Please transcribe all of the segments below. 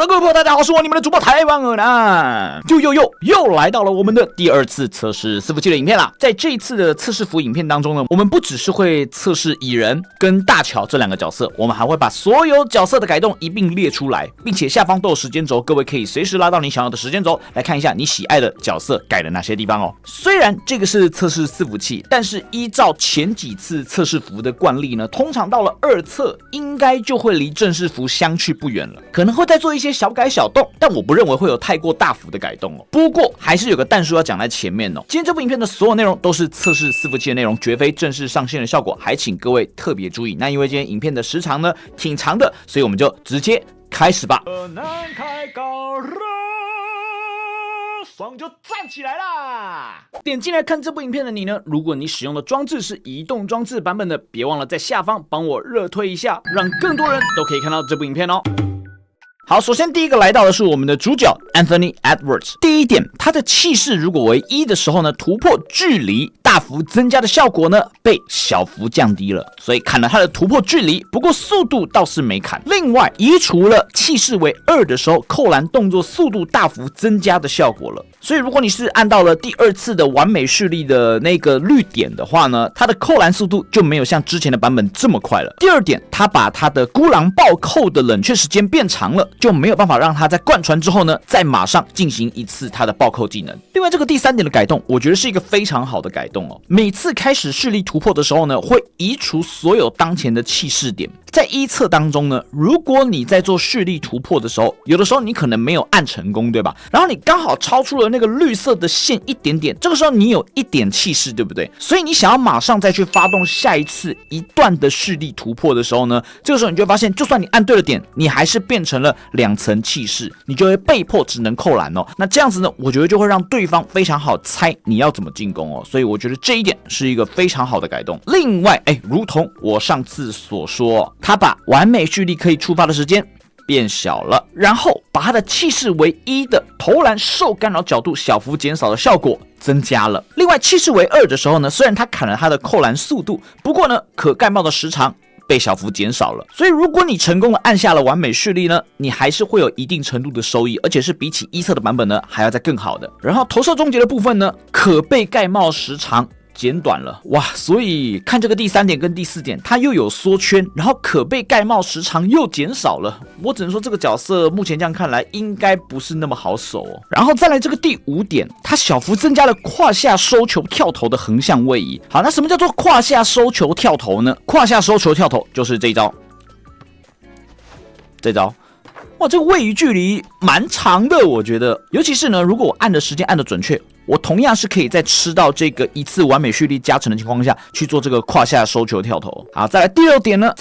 的，各位朋友，大家好，我是你們的主播台灣爾南，又來到了我們的第二次測試伺服器的影片啦。在這一次的測試服影片當中呢，我們不只是會測試蟻人跟大喬這兩個角色，我們還會把所有角色的改動一併列出來，並且下方都有時間軸，各位可以隨時拉到你想要的時間軸來看一下你喜愛的角色改了哪些地方哦。雖然這個是測試伺服器，但是依照前幾次測試服的慣例呢，通常到了二測應該就會離正式服相去不遠了，可能會再做一些小改小動，但我不認為會有太過大幅的改動哦。不過還是有個但書要講在前面哦。今天這部影片的所有內容都是測試伺服器的內容，絕非正式上線的效果，還請各位特別注意。那因為今天影片的時長呢挺長的，所以我們就直接開始吧。爽就站起來啦！點進來看這部影片的你呢，如果你使用的裝置是移動裝置版本的，別忘了在下方幫我熱推一下，讓更多人都可以看到這部影片哦。好，首先第一個來到的是我們的主角 Anthony Edwards。第一點，他的氣勢如果為1的時候呢，突破距離大幅增加的效果呢被小幅降低了，所以砍了他的突破距離，不過速度倒是没砍。另外，移除了氣勢為2的時候扣籃動作速度大幅增加的效果了。所以如果你是按到了第二次的完美蓄力的那個綠點的話呢，他的扣籃速度就沒有像之前的版本這麼快了。第二點，他把他的孤狼暴扣的冷卻時間變長了，就沒有辦法讓他在貫穿之後呢再馬上進行一次他的暴扣技能。另外，這個第三點的改動我覺得是一個非常好的改動哦。每次開始蓄力突破的時候呢，會移除所有當前的氣勢點。在一測當中呢，如果你在做蓄力突破的時候，有的時候你可能沒有按成功，對吧？然後你剛好超出了那個綠色的線一點點，這個時候你有一點氣勢，對不對？所以你想要馬上再去發動下一次一段的蓄力突破的時候呢，這個時候你就會發現，就算你按對了點，你還是變成了2層氣勢，你就會被迫只能扣籃哦。那這樣子呢，我覺得就會讓對方非常好猜你要怎麼進攻哦。所以我覺得這一點是一個非常好的改動。另外，如同我上次所說，他把完美蓄力可以觸發的時間變小了，然後把他的氣勢為1的投籃受干擾角度小幅減少的效果增加了。另外，氣勢為2的時候呢，雖然他砍了他的扣籃速度，不過呢，可蓋帽的時長被小幅減少了。所以如果你成功的按下了完美蓄力呢，你還是会有一定程度的收益，而且是比起一測的版本呢還要再更好的。然後投射終結的部分呢，可被蓋帽時長減短了，哇！所以看這個第3點跟第4點，它又有縮圈，然後可被蓋帽時長又減少了。我只能說這個角色目前這樣看來應該不是那麼好守哦。然後再來這個第5點，它小幅增加了胯下收球跳投的橫向位移。好，那什麼叫做胯下收球跳投呢？胯下收球跳投就是這一招，哇，這個位移距離蠻長的，我覺得，尤其是呢，如果我按的時間按的準確，我同樣是可以在吃到這個一次完美蓄力加成的情況下去做這個胯下收球跳投。好，再來第6點呢，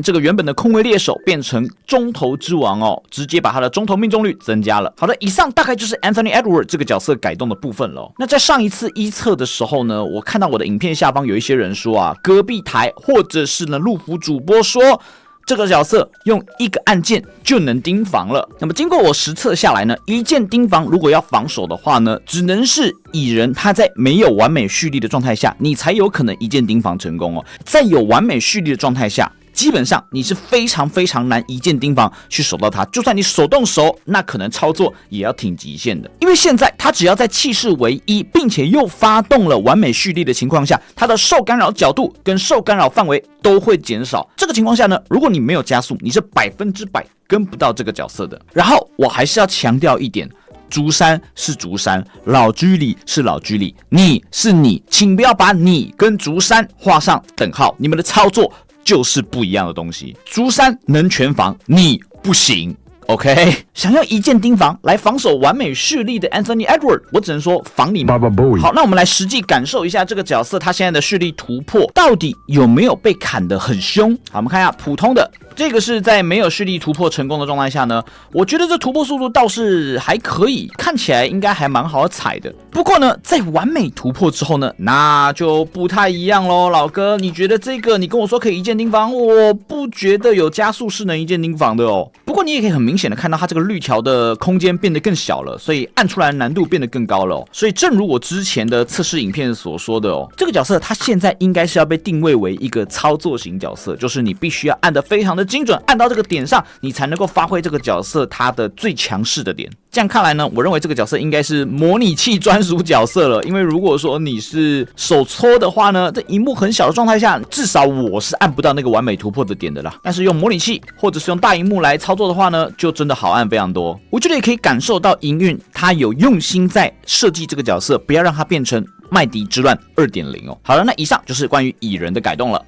這個原本的空位獵手變成中投之王哦，直接把他的中投命中率增加了。好的，以上大概就是 Anthony Edwards 這個角色改動的部分了。那在上一次一測的時候呢，我看到我的影片下方有一些人說啊，隔壁台或者是呢陸服主播說，這個角色用1個按鍵就能盯防了。那麼經過我實測下來呢，一鍵盯防如果要防守的話呢，只能是蟻人他在沒有完美蓄力的狀態下，你才有可能一鍵盯防成功哦。在有完美蓄力的狀態下，基本上你是非常非常難一键盯防去守到他，就算你手动手，那可能操作也要挺极限的。因為現在他只要在气勢為1，並且又發動了完美蓄力的情況下，他的受干擾角度跟受干擾範圍都會減少。這個情況下呢，如果你沒有加速，你是100%跟不到這個角色的。然後我還是要強調一點，竹山是竹山，老居里是老居里，你是你，請不要把你跟竹山畫上等號，你們的操作就是不一樣的東西。竹山能全防，你不行。OK， 想要一鍵盯防來防守完美蓄力的 Anthony Edwards， 我只能說防你嗎？好，那我們來實際感受一下這個角色他現在的蓄力突破到底有沒有被砍得很凶。好，我們看一下普通的，這個是在沒有蓄力突破成功的狀態下呢，我覺得這突破速度倒是還可以，看起來應該還蠻好踩的。不過呢，在完美突破之後呢，那就不太一樣咯。老哥，你覺得這個你跟我說可以一鍵盯防，我不覺得有加速是能一鍵盯防的哦。不过你也可以很明顯的看到它这個綠條的空間變得更小了，所以按出來的難度變得更高了哦。所以正如我之前的測試影片所說的哦，這個角色它現在應該是要被定位為一個操作型角色，就是你必須要按得非常的精準，按到這個點上，你才能夠發揮這個角色它的最強勢的點。這樣看來呢，我認為這個角色應該是模擬器專屬角色了。因為如果說你是手搓的話呢，在螢幕很小的狀態下，至少我是按不到那個完美突破的點的啦。但是用模擬器或者是用大螢幕來操作的話呢，就真的好按非常多。我覺得也可以感受到營運他有用心在設計這個角色，不要讓它變成麥迪之亂 2.0 哦。好了，那以上就是關於蟻人的改動了。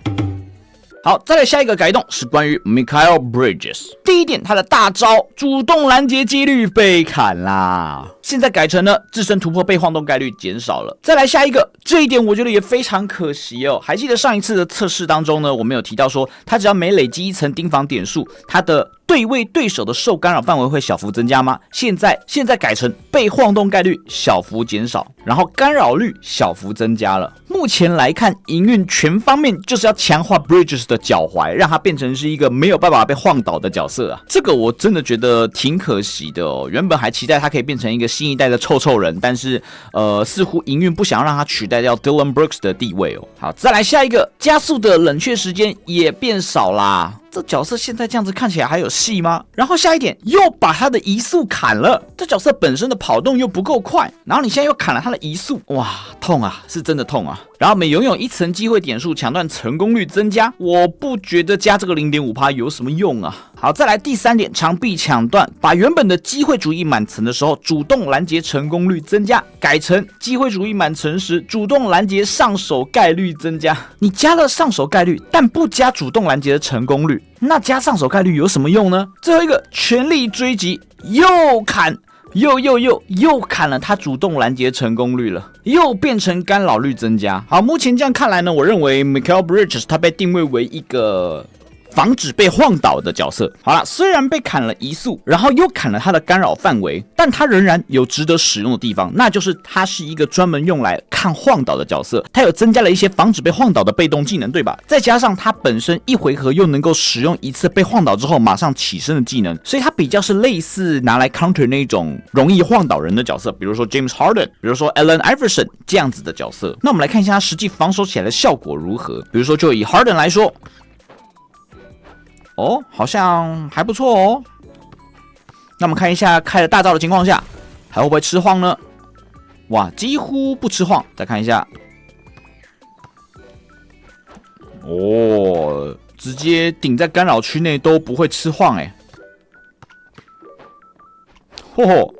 好，再來下一個改動是關於 Mikal Bridges。第一點，他的大招主動攔截幾率被砍啦，現在改成了自身突破被晃動概率減少了。再來下一個，這一點我覺得也非常可惜哦。還記得上一次的測試當中呢，我們有提到說，他只要每累積一層盯防點數，他的對位對手的受干擾範圍會小幅增加嗎？現在改成被晃動概率小幅減少，然後干擾率小幅增加了。目前來看，營運全方面就是要強化 Bridges 的腳踝，讓他變成是一個沒有辦法被晃倒的角色啊。這個我真的覺得挺可惜的哦。原本還期待他可以变成一個新一代的臭臭人，但是似乎營運不想讓他取代掉 Dylan Brooks 的地位哦。好，再來下一個，加速的冷卻時間也變少啦。這角色現在這樣子看起來還有戲嗎？然後下一點，又把他的移速砍了。這角色本身的跑動又不夠快，然後你現在又砍了他的移速，哇，痛啊，是真的痛啊。然後每擁有一层機會點數，搶斷成功率增加，我不覺得加這個 0.5% 有什麼用啊。好，再來第三點，長臂搶斷，把原本的機會主義滿層的時候主動攔截成功率增加，改成機會主義滿層時主動攔截上手概率增加。你加了上手概率，但不加主動攔截的成功率，那加上手概率有什麼用呢？最後一個，全力追擊，又砍。又砍了他主動攔截成功率了，又變成干擾率增加。好，目前這樣看來呢，我認為 Mikal Bridges 他被定位為一個防止被晃倒的角色。好了，雖然被砍了移速，然後又砍了他的干擾範圍，但他仍然有值得使用的地方，那就是他是一個專門用來抗晃倒的角色，他有增加了一些防止被晃倒的被動技能，對吧？再加上他本身一回合又能夠使用一次被晃倒之後馬上起身的技能，所以他比較是類似拿來 counter 那種容易晃倒人的角色，比如說 James Harden， 比如說 Allen Iverson 這樣子的角色。那我們來看一下他實際防守起來的效果如何。比如說就以 Harden 來說，哦，好像還不錯哦。那我們看一下開了大招的情況下，還會不會吃晃呢？哇，幾乎不吃晃。再看一下，哦，直接頂在干擾區內都不會吃晃哎。嚯嚯，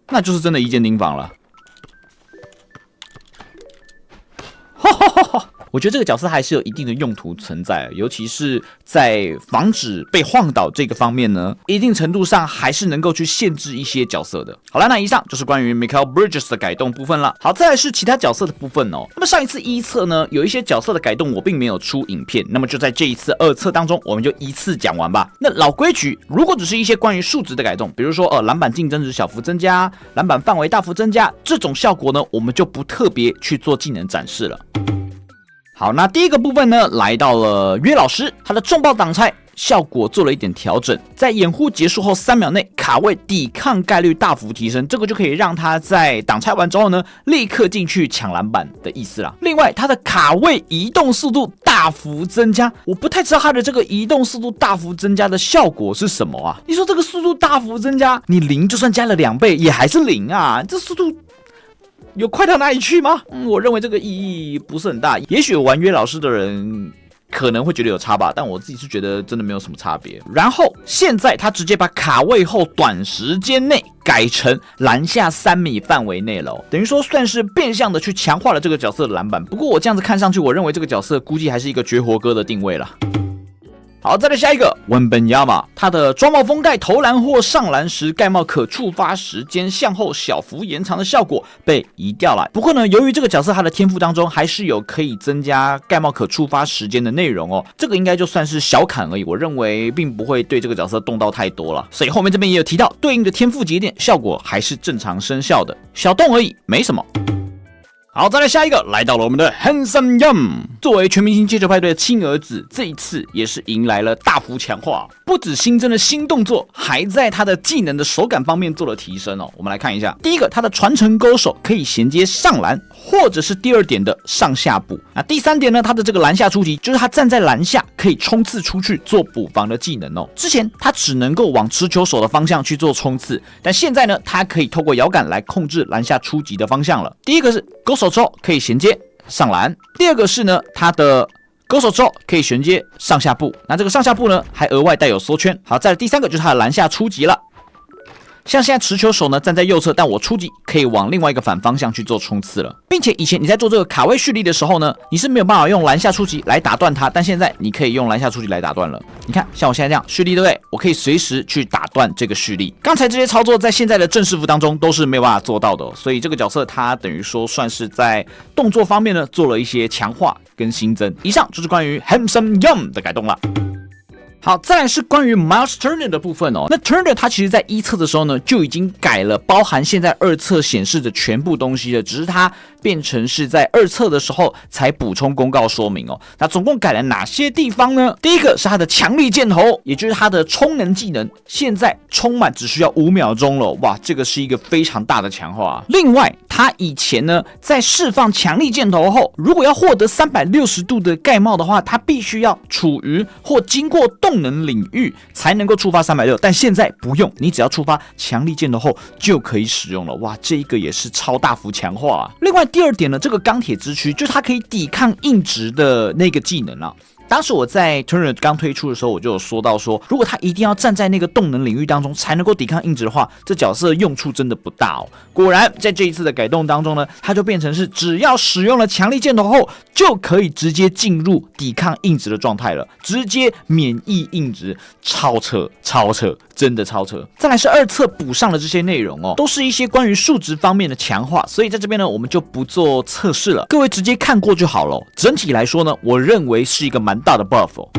那就是真的一鍵盯防了。哈哈哈哈。我觉得這個角色還是有一定的用途存在，尤其是在防止被晃倒這個方面呢，一定程度上還是能夠去限制一些角色的。好了，那以上就是關於 Mikal Bridges 的改動部分了。好，再來是其他角色的部分哦。那麼上一次一測呢，有一些角色的改動我並沒有出影片，那麼就在這一次二測當中，我們就一次講完吧。那老規矩，如果只是一些關於數值的改動，比如說籃板競爭值小幅增加，籃板範圍大幅增加，這種效果呢，我們就不特別去做技能展示了。好，那第一個部分呢，來到了約老師，他的重爆擋拆效果做了一點調整，在掩護結束後3秒內卡位抵抗概率大幅提升，這個就可以讓他在擋拆完之後呢，立刻進去搶籃板的意思啦。另外，他的卡位移動速度大幅增加，我不太知道他的這個移動速度大幅增加的效果是什麼啊？你說這個速度大幅增加，你0就算加了2倍也還是0啊，這速度有快到哪裡去嗎？我認為這個意義不是很大。也許玩約老師的人可能會覺得有差吧，但我自己是覺得真的沒有什麼差別。然後現在他直接把卡位後短時間內改成籃下3米範圍內了，等於說算是變相的去強化了這個角色的籃板。不過我這樣子看上去，我認為這個角色估計還是一個絕活哥的定位了。好，再來下一個Wembanyama，他的裝帽封蓋投籃或上籃時蓋帽可觸發時間向後小幅延長的效果被移掉了。不過呢，由於這個角色他的天賦當中還是有可以增加蓋帽可觸發時間的內容哦，這個應該就算是小砍而已，我認為並不會對這個角色動到太多了。所以後面這邊也有提到，對應的天賦節點效果還是正常生效的，小動而已，沒什麼。好，再來下一個，來到了我們的 Handsome Young。作為全明星街球派對的親兒子，這一次也是迎來了大幅強化，不只新增了新動作，還在他的技能的手感方面做了提升哦。我們來看一下，第一個，他的傳承勾手可以銜接上籃，或者是第二點的上下補。那第三點呢，他的這個籃下出擊，就是他站在籃下可以衝刺出去做補防的技能哦。之前他只能夠往持球手的方向去做衝刺，但現在呢，他可以透過搖桿來控制籃下出擊的方向了。第一個是勾手之後可以銜接上籃，第二個是呢，他的勾手之後可以銜接上下步，那這個上下步呢還額外帶有縮圈。好，再來第三個就是他的籃下出擊了。像現在持球手呢站在右側，但我出擊可以往另外一個反方向去做衝刺了，並且以前你在做這個卡位蓄力的時候呢，你是沒有辦法用籃下出擊來打斷它，但現在你可以用籃下出擊來打斷了。你看，像我現在這樣蓄力，對不對？我可以隨時去打斷這個蓄力。剛才這些操作在現在的正式服當中都是沒有辦法做到的哦，所以這個角色它等於說算是在動作方面呢做了一些強化跟新增。以上就是關於 Handsome Young 的改動了。好，再來是關於 Miles Turner 的部分哦。那 Turner 他其實在一側的時候呢，就已經改了包含現在二側顯示的全部東西了，只是他變成是在二側的時候才補充公告說明哦。那總共改了哪些地方呢？第一個是他的強力箭頭，也就是他的充能技能，現在充滿只需要5秒鐘了，哇，這個是一個非常大的強化。另外，他以前呢在釋放強力箭頭後，如果要獲得360度的蓋帽的話，他必須要處於或經過動能領域才能夠觸發360，但現在不用，你只要觸發強力箭頭後就可以使用了。哇，這一個也是超大幅強化啊。另外第二點呢，這個鋼鐵之軀就是它可以抵抗硬直的那個技能啊。當時我在 Turner 剛推出的時候，我就有說到說，如果他一定要站在那個動能領域當中才能夠抵抗硬直的話，這角色用處真的不大哦。果然，在這一次的改動當中呢，它就变成是只要使用了強力箭頭後，就可以直接進入抵抗硬直的狀態了，直接免疫硬直，超扯，超扯，真的超扯。再來是二側補上的這些內容哦，都是一些關於數值方面的強化，所以在這邊呢，我們就不做測試了，各位直接看過就好了。整體來說呢，我認為是一個蠻大的 buff 哦。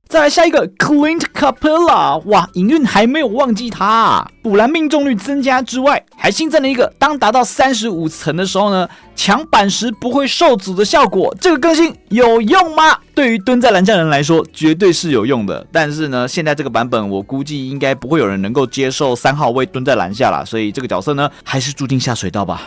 再來下一個 Clint Capela， 哇，營運還沒有忘記他啊。補籃命中率增加之外，還新增了一個當達到35層的時候呢，搶板時不會受阻的效果。這個更新有用嗎？對於蹲在籃下的人來說，絕對是有用的。但是呢，現在這個版本我估計應該不會有人能夠接受3號位蹲在籃下啦，所以這個角色呢，還是注定下水道吧。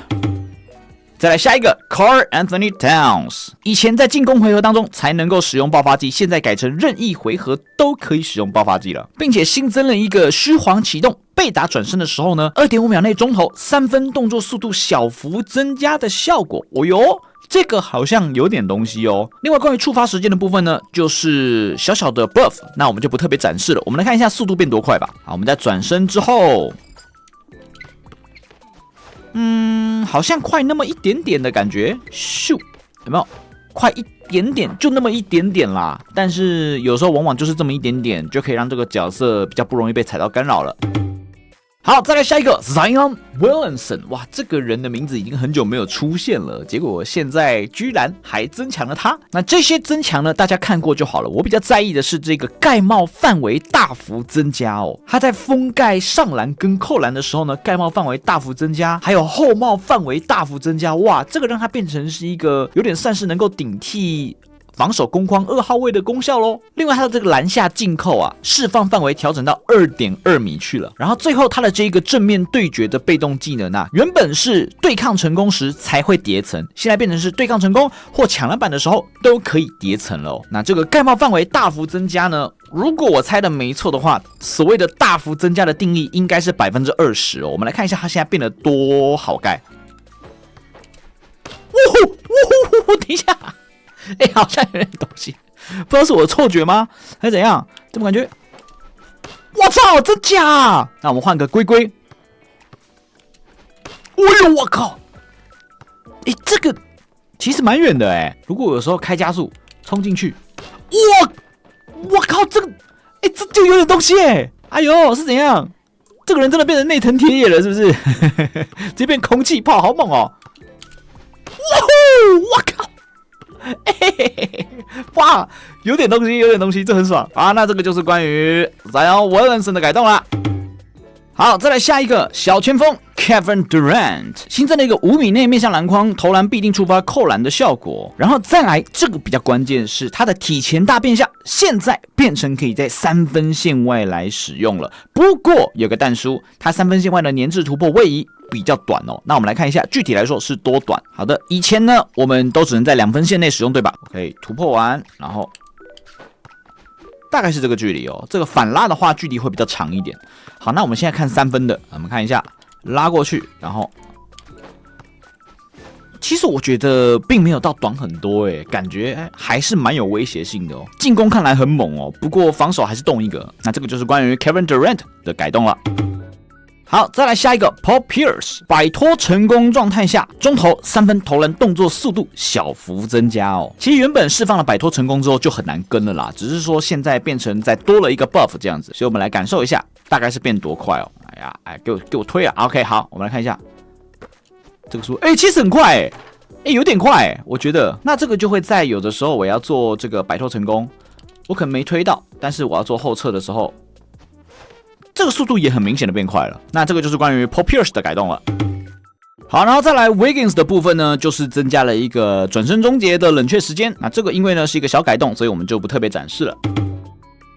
再來下一個 Karl Anthony Towns， 以前在進攻回合當中才能夠使用爆發技，現在改成任意回合都可以使用爆發技了，並且新增了一個虛晃啟動，被打轉身的時候呢 2.5 秒內中投3分，動作速度小幅增加的效果。哦喲，這個好像有點東西哦。另外關於觸發時間的部分呢，就是小小的 buff， 那我們就不特別展示了，我們來看一下速度變多快吧。好，我們在轉身之後，好像快那麼一點點的感覺，咻，有沒有？快一點點，就那麼一點點啦。但是有時候往往就是這麼一點點，就可以讓這個角色比較不容易被踩到干擾了。好，再來下一個 Zion Williamson， 哇，這個人的名字已經很久沒有出現了，結果現在居然還增強了他。那這些增強呢，大家看過就好了。我比較在意的是這個蓋帽範圍大幅增加哦，他在封蓋上籃跟扣籃的時候呢，蓋帽範圍大幅增加，還有後帽範圍大幅增加，哇，這個讓他變成是一個有點算是能夠頂替防守攻框2號位的功效咯。另外，它的這個籃下進扣啊，釋放範圍調整到 2.2 米去了。然後最後它的這個正面對決的被動技能啊，原本是對抗成功時才會疊層，現在變成是對抗成功或搶籃板的時候都可以疊層了哦。那這個蓋帽範圍大幅增加呢，如果我猜的沒錯的話，所謂的大幅增加的定義應該是 20% 哦。我們來看一下它現在變得多好蓋。等一下。好像有點東西，不知道是我的錯覺嗎，還是怎樣？怎麼感覺？我操，真假啊？那我們換個龜龜。哎呦，我靠！這個其實蠻遠的哎。如果有時候開加速衝進去，我靠，這個這就有點東西哎。哎呦，是怎樣？這個人真的變成內藤鐵也了，是不是？直接變空氣炮，好猛哦！我靠！哇，有點東西，有點東西，這很爽啊！那這個就是關於 Zion Williamson 的改動啦。好，再來下一個小前鋒 Kevin Durant 新增了一個5米內面向籃筐投籃必定觸發扣籃的效果。然後再來這個比較關鍵是它的體前大變向，現在變成可以在3分線外來使用了。不過有個但書，它3分線外的粘滯突破位移比較短哦。那我們來看一下具體來說是多短。好的，以前呢我們都只能在2分線內使用，對吧？可以突破完，然後大概是這個距離哦。這個反拉的話距離會比較長一點。好，那我們現在看3分的，我們看一下拉過去，然後其實我覺得並沒有到短很多誒，感覺還是蠻有威脅性的哦。進攻看來很猛哦，不過防守還是動一個。那這個就是關於 Kevin Durant 的改動了。好，再來下一個 Paul Pierce 擺脫成功狀態下，中投3分投籃動作速度小幅增加哦。其實原本釋放了擺脫成功之後就很難跟了啦，只是說現在變成再多了一個 buff 這樣子，所以我們來感受一下，大概是變多快哦。哎呀，給我推啊 ！OK， 好，我們来看一下這個速度，其實很快有點快我覺得。那這個就會在有的時候我要做這個擺脫成功，我可能沒推到，但是我要做後撤的時候，這個速度也很明顯的變快了。那這個就是關於 Paul Pierce 的改動了。好，然後再來 Wiggins 的部分呢，就是增加了一個轉身終結的冷卻時間。那這個因為呢是一個小改動，所以我們就不特別展示了。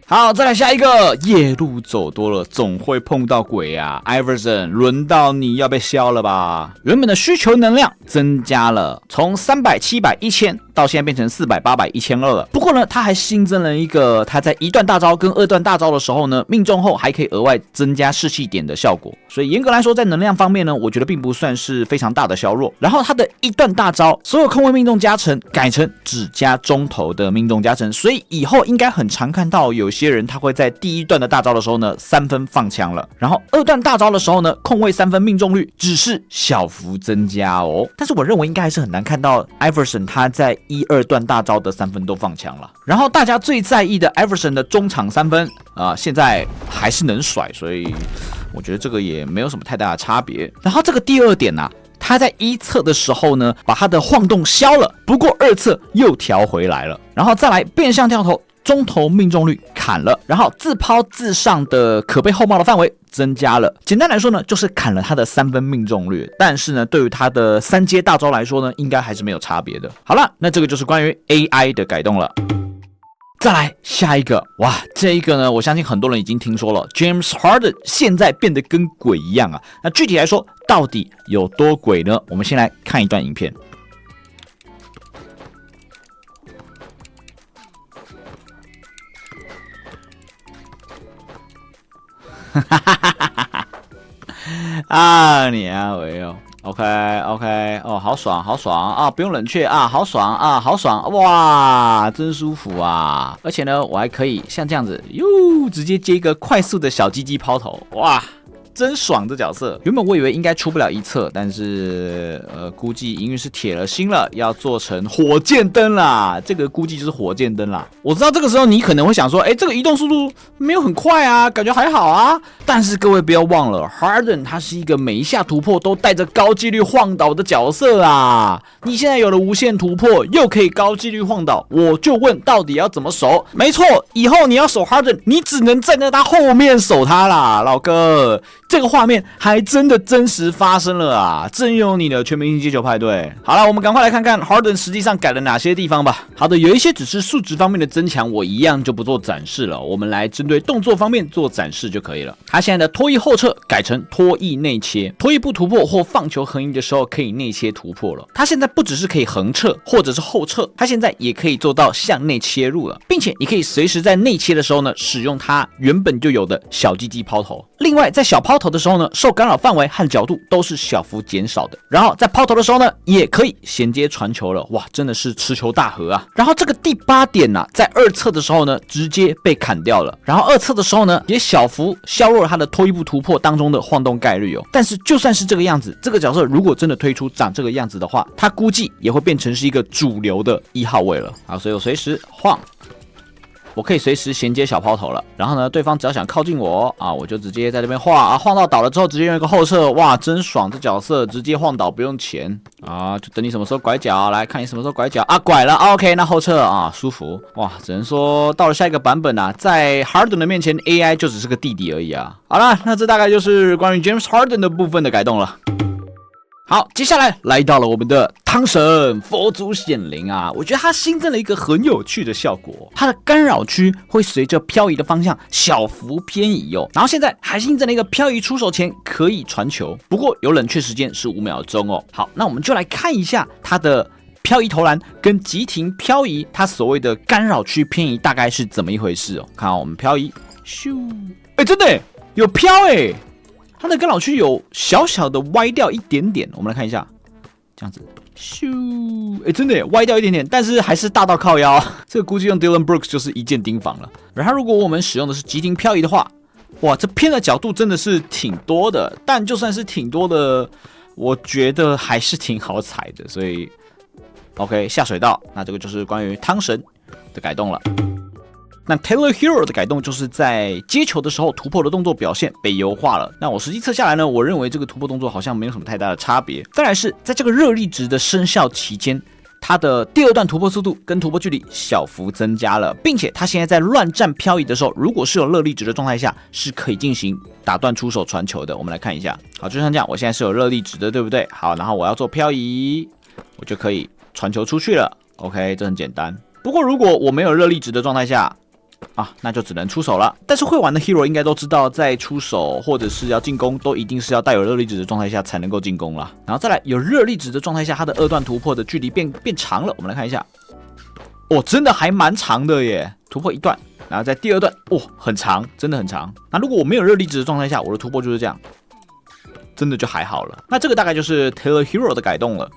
好，再來下一個，夜路走多了總會碰到鬼啊 Iverson 輪到你要被削了吧。原本的需求能量增加了，從300、700、1000到現在變成400、800、1200了。不过呢，它還新增了一個，它在1段大招跟2段大招的時候呢，命中後還可以額外增加士氣點的效果。所以嚴格來說，在能量方面呢，我覺得並不算是非常大的削弱。然後它的1段大招，所有空位命中加成改成只加中投的命中加成，所以以後應該很常看到有些人他會在第1段的大招的時候呢3分放槍了，然後2段大招的時候呢空位3分命中率只是小幅增加哦。但是我認為應該還是很難看到 Iverson 他在1、2段大招的3分都放槍了。然後大家最在意的 Iverson 的中場3分現在還是能甩，所以我覺得這個也沒有什麼太大的差別。然後這個第2點啊，他在1側的時候呢把他的晃動消了，不過2側又調回來了。然後再來變向跳投，中投命中率砍了，然後自拋自上的可被後帽的範圍增加了。簡單來說呢，就是砍了他的3分命中率，但是呢，對於他的3階大招來說呢，應該還是沒有差別的。好了，那這個就是關於 AI 的改動了。再來下一個，哇，這一個呢，我相信很多人已經聽說了 ，James Harden 現在變得跟鬼一樣啊。那具體來說，到底有多鬼呢？我們先來看一段影片。啊，你啊，喂哦 ，OK， 哦，好爽，好爽啊，不用冷卻啊，好爽啊，好爽，哇，真舒服啊！而且呢，我還可以像這樣子，直接接一個快速的小雞雞拋投，哇！真爽，這角色原本我以為應該出不了1側，但是估計營運是鐵了心了，要做成火箭燈啦。這個估計就是火箭燈啦。我知道這個時候你可能會想說，這個移動速度沒有很快啊，感覺還好啊。但是各位不要忘了 ，Harden 他是一個每一下突破都帶着高幾率晃倒的角色啊。你現在有了無限突破，又可以高幾率晃倒，我就問到底要怎麼守？沒錯，以後你要守 Harden， 你只能站在他後面守他啦，老哥。這個畫面還真的真實發生了啊！真有你的全明星接球派對。好了，我們趕快來看看 Harden 實際上改了哪些地方吧。好的，有一些只是數值方面的增強，我一樣就不做展示了。我們來針對動作方面做展示就可以了。他現在的拖曳後撤改成拖曳內切，拖曳不突破或放球橫移的時候可以內切突破了。他現在不只是可以橫撤或者是後撤，他現在也可以做到向內切入了，並且你可以隨時在內切的時候呢，使用他原本就有的小雞雞拋投。另外，在小拋投的時候呢，受干擾範圍和角度都是小幅減少的。然后在拋投的時候呢，也可以銜接傳球了。哇，真的是持球大河啊！然後這個第8點啊，在2側的時候呢，直接被砍掉了。然後2側的時候呢，也小幅削弱了他的拖曳步突破當中的晃動概率哦。但是就算是这個樣子，這個角色如果真的推出長這個樣子的話，他估計也會變成是一個主流的1號位了。好，所以我隨時晃。我可以隨時銜接小拋投了。然後呢，對方只要想靠近我啊，我就直接在這邊晃啊，晃到倒了之後，直接用一個後撤，哇，真爽！這角色直接晃倒不用錢啊，就等你什麼時候拐角，來看你什麼時候拐角啊，拐了 ，OK， 那後撤啊，舒服哇！只能說到了下一個版本啊，在 Harden 的面前 ，AI 就只是個弟弟而已啊。好了，那這大概就是關於 James Harden 的部分的改動了。好，接下來到了我們的湯神佛祖顯靈啊！我覺得它新增了一個很有趣的效果，它的干擾區會隨着漂移的方向小幅偏移哦。然後現在還新增了一個漂移出手前可以傳球，不過有冷卻時間是5秒鐘哦。好，那我們就來看一下它的漂移投籃跟急停漂移，它所謂的干擾區偏移大概是怎麼一回事哦？看我們漂移，咻，真的有飄它的干擾區有小小的歪掉一點點，我們來看一下，這樣子，咻，真的歪掉一點點，但是還是大到靠腰。這個估計用 Dylan Brooks 就是一箭釘房了。然後如果我們使用的是急停漂移的話，哇，這偏的角度真的是挺多的，但就算是挺多的，我覺得還是挺好踩的。所以 ，OK 下水道，那這個就是關於湯神的改動了。那 Taylor Hero 的改動就是在接球的時候突破的動作表現被優化了。那我實際測下來呢，我認為這個突破動作好像沒有什麼太大的差別。再來是在這個熱力值的生效期間，它的第二段突破速度跟突破距離小幅增加了，並且它現在在亂戰漂移的時候，如果是有熱力值的狀態下，是可以進行打斷出手傳球的。我們來看一下，好，就像這樣，我現在是有熱力值的，對不對？好，然後我要做漂移，我就可以傳球出去了。OK， 這很簡單。不過如果我沒有熱力值的狀態下，那就只能出手了。但是會玩的 Hero 應該都知道，在出手或者是要進攻，都一定是要帶有熱力值的狀態下才能夠進攻啦。然後再來，有熱力值的狀態下，它的二段突破的距離變長了。我們來看一下，真的還蠻長的耶！突破一段，然後在第二段，很長，真的很長。那如果我沒有熱力值的狀態下，我的突破就是這樣，真的就還好了。那這個大概就是 Taylor Hero 的改動了。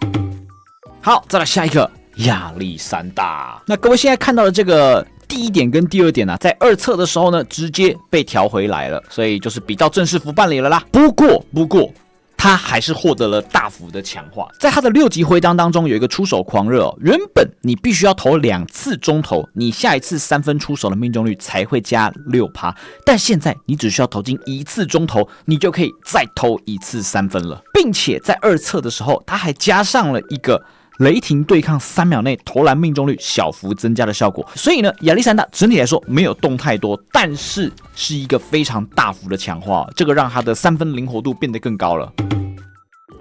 好，再來下一個亞歷山大。那各位現在看到的這個第一點跟第二點在二測的時候呢，直接被調回來了，所以就是比照正式服辦理了啦。不過，他還是獲得了大幅的強化。在他的6級徽章當中有一個出手狂熱原本你必須要投2次中投，你下一次3分出手的命中率才會加 6%， 但現在你只需要投進1次中投，你就可以再投1次3分了，並且在二測的時候，他還加上了一個雷霆對抗3秒內投籃命中率小幅增加的效果，所以呢，亞歷山大整體來說沒有動太多，但是是一個非常大幅的強化，這個讓他的3分靈活度變得更高了。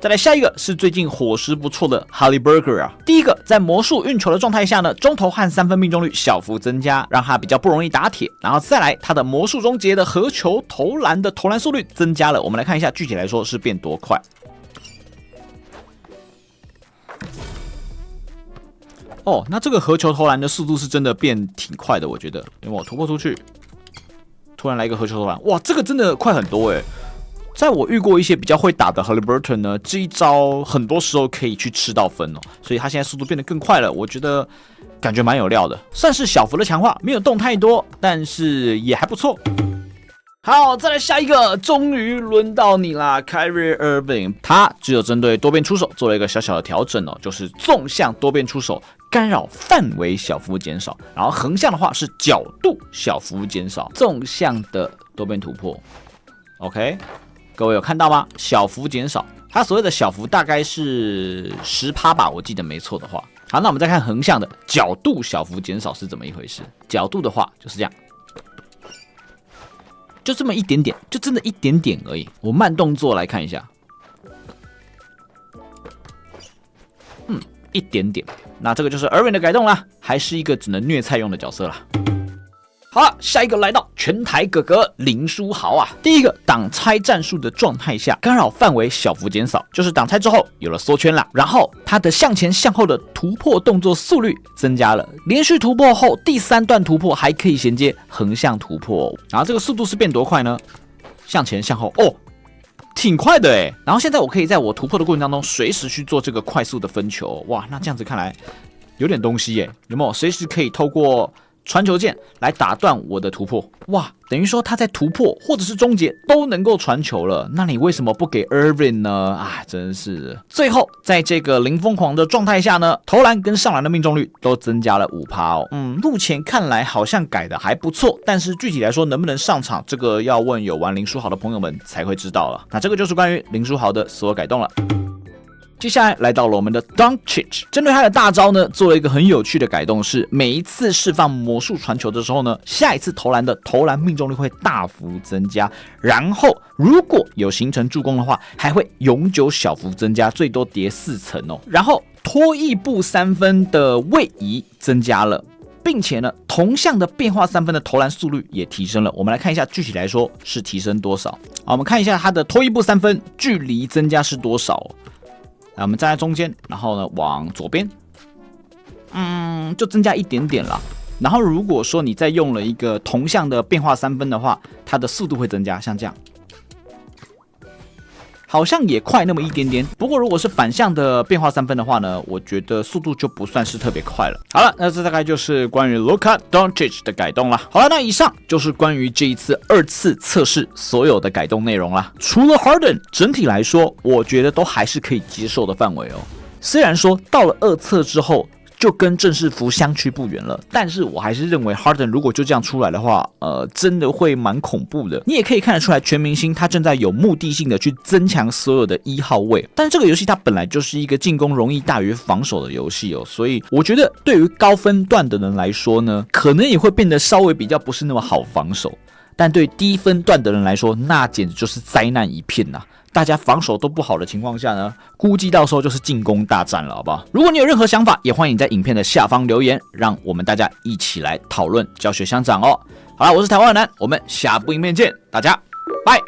再來下一個是最近伙食不錯的 Haliburger 啊，第一個在魔術運球的狀態下呢，中投和3分命中率小幅增加，讓他比較不容易打鐵，然後再來他的魔術終結的合球投籃的投籃速率增加了，我們來看一下具體來說是變多快。那這個合球投籃的速度是真的變挺快的，我覺得，因為我突破出去，突然來一個合球投籃，哇，這個真的快很多耶。在我遇過一些比較會打的 Haliburton 呢，這一招很多時候可以去吃到分所以他現在速度变得更快了，我覺得感覺蠻有料的，算是小幅的強化，沒有动太多，但是也還不錯。好，再來下一個，終於輪到你啦 Kyrie Irving， 他只有針對多邊出手做了一個小小的調整就是縱向多邊出手干擾範圍小幅減少，然後橫向的話是角度小幅減少，縱向的多邊突破 ，OK， 各位有看到嗎？小幅減少，它所謂的小幅大概是10%吧，我記得沒錯的話。好，那我們再看橫向的角度小幅減少是怎麼一回事？角度的話就是這樣。就這麼一點點，就真的一點點而已。我慢動作來看一下，一點點。那這個就是 Irving 的改動啦，還是一個只能虐菜用的角色啦。好了，下一個來到全台哥哥林書豪啊。第一個擋拆戰術的狀態下，干擾範圍小幅減少，就是擋拆之後有了縮圈啦。然後他的向前向後的突破動作速率增加了，連續突破後第3段突破還可以銜接橫向突破。然後這個速度是變多快呢？向前向後挺快的欸。然後現在我可以在我突破的過程當中隨時去做這個快速的分球。哇，那這樣子看來有點東西耶，有沒有？隨時可以透過傳球鍵來打斷我的突破。哇，等於說他在突破或者是終結都能夠傳球了，那你為什麼不給 Irving 呢？啊，真是的。最後，在這個零瘋狂的狀態下呢，投籃跟上籃的命中率都增加了5%哦。目前看來好像改的還不錯，但是具體來說能不能上場，這個要問有玩林書豪的朋友們才會知道了。那這個就是關於林書豪的所有改動了。接下來到了我們的 Doncic， 針對他的大招呢，做了一個很有趣的改動，是每一次釋放魔術傳球的時候呢，下一次投籃的投籃命中率會大幅增加，然後如果有形成助攻的話，還會永久小幅增加，最多疊4層哦。然後拖逸步3分的位移增加了，並且呢，同向的變化3分的投籃速率也提升了。我們來看一下，具體來說是提升多少？好，我們看一下他的拖逸步3分距離增加是多少哦。我們站在中間，然後呢往左邊，就增加一點點啦。然後如果說你再用了一個同向的變化3分的話，它的速度会增加，像這樣。好像也快那麼一點點，不過如果是反向的變化3分的話呢，我覺得速度就不算是特別快了。好了，那這大概就是關於 Luka Doncic 的改動了。好了，那以上就是關於這一次2次測試所有的改動內容啦。除了 Harden， 整體來說，我覺得都還是可以接受的範圍哦。雖然說到了2測之後，就跟正式服相去不遠了，但是我還是認為 Harden 如果就這樣出來的話，真的會蠻恐怖的。你也可以看得出來，全明星他正在有目的性的去增強所有的1號位，但這個遊戲它本來就是一個進攻容易大於防守的遊戲哦，所以我覺得對於高分段的人來說呢，可能也會變得稍微比较不是那麼好防守，但對低分段的人來說，那簡直就是災難一片吶。大家防守都不好的情況下呢，估計到時候就是進攻大戰了，好不好？如果你有任何想法，也歡迎在影片的下方留言，讓我們大家一起來討論教學相長哦。好了，我是台灣的南，我們下部影片見，大家拜。